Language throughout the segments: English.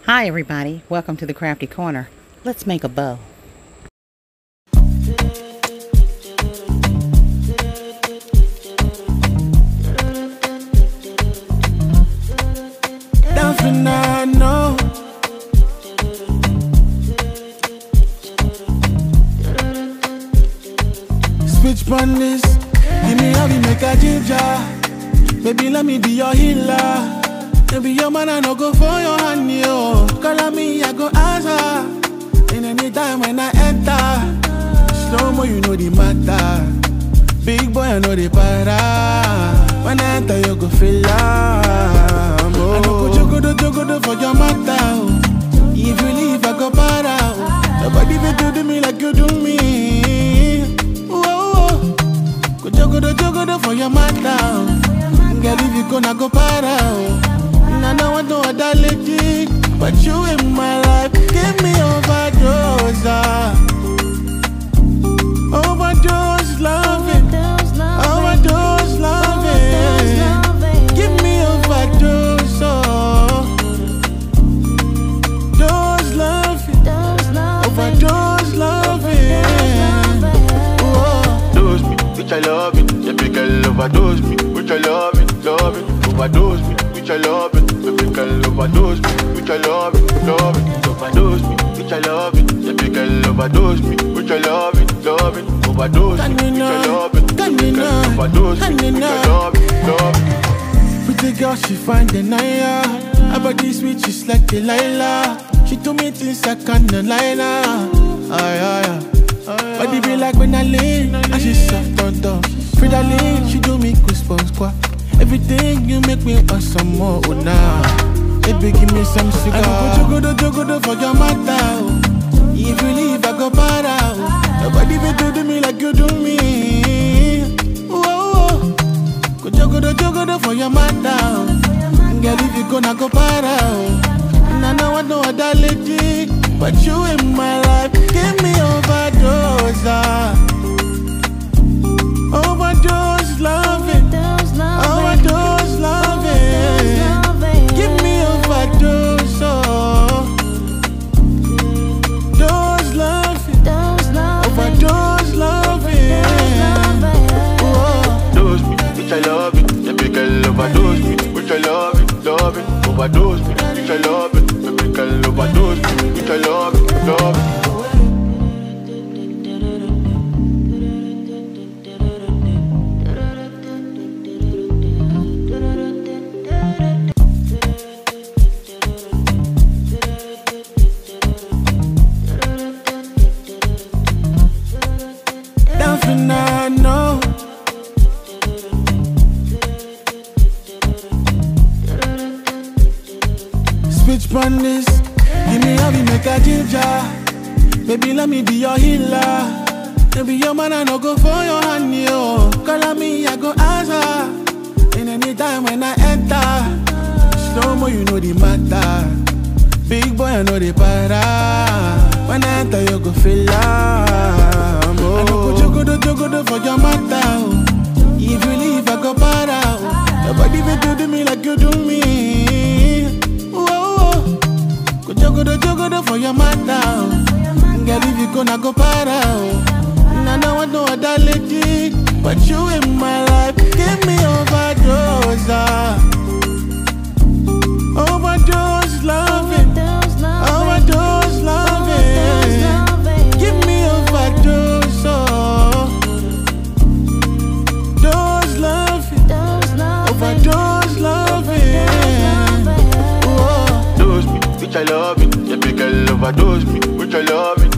Hi everybody, welcome to the Crafty Corner. Let's make a bow. Switch on this, give me how we make a ginger. Baby, let me be your healer. Baby, your man, I no go for your hand, yo. Call on me, I go answer. In any time when I enter, slow mo, you know the matter. Big boy, I know the para. When I enter, you go feel love. I no go jogo for your matter. If you leave, I go para. Nobody will do me like you do me. Whoa, go jogo for your matter. Girl, if you gonna go para. I don't want no other lady, but you in my life. Give me overdose, overdose loving, overdose loving. Give me overdose, dose loving, overdose loving. Dose me, which I love it. Every girl overdose me, which I love it, overdose me, which I love it. Every girl overdose me, which I love it, overdose me, which I love it. Every girl overdose me, which I love it, overdose me, which I love it. Every girl overdose me, which I love it. Pretty girl, she find the Naya. Her body sweet, she's like Delilah. She told me things I can't deny. Body be like when I lean, and she soft on top. Frida Lane, she do me goosebumps, quoi. Everything you make me want some more, oh nah. Baby, give me some cigar. I go jogo for your matter. If you leave, I go para. Nobody will do me like you do me. Whoa, go jogo for your matter. Girl, if you gonna go para. I don't want no other lady, but you in my life. Give me overdose, overdose loving, overdose loving. Give me overdose, dose loving, overdose loving. Dose me, which I love it. Every girl overdose me, which I love it, overdose me, which I love it. Every girl overdose me, which I love it, No. Switch on this, give me how we make a ginger. Baby, let me be your healer. Baby, your man, I no go for your hand, yo. Call on me, I go answer. In any time when I enter, slow mo, you know the matter. Big boy, I know the para. When I enter, you go feel love. I no go jogo for your matter. If you leave, I go para. Nobody will do me like you do me. Whoa, go jogo for your matter. Girl, if you gonna go para. I don't want no other lady, but you in my life. Give me overdose, overdose loving, overdose loving. Give me overdose, dose loving, overdose loving. dose me, which I love it. Every girl overdose me, which I love it,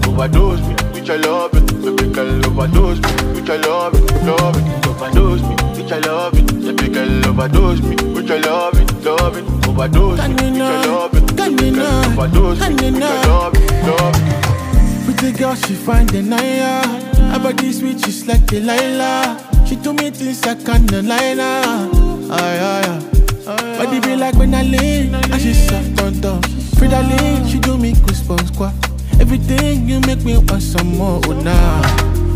overdose me, which I love it. Every girl overdose me, which I love it, overdose me, which I love it. Every girl overdose me, which I love it, overdose me, which I love it. Every girl overdose me, which I love it, Pretty girl, she find the Naya. Her body sweet, she's like Delilah. She told me things I can't deny. Body be like when I lean, and she soft on top. Frida Lane, she do me goosebumps, quoi. Everything you make me want some more, oh nah.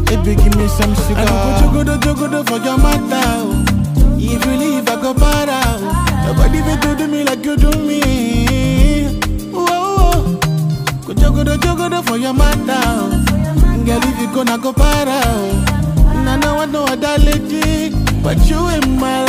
Baby, give me some cigar. I go jogo for your matter. If you leave, I go para. Nobody will do me like you do me. your matter, oh. Girl, if you gonna go para, oh. Nah, no, I know what that lady, but you in my life.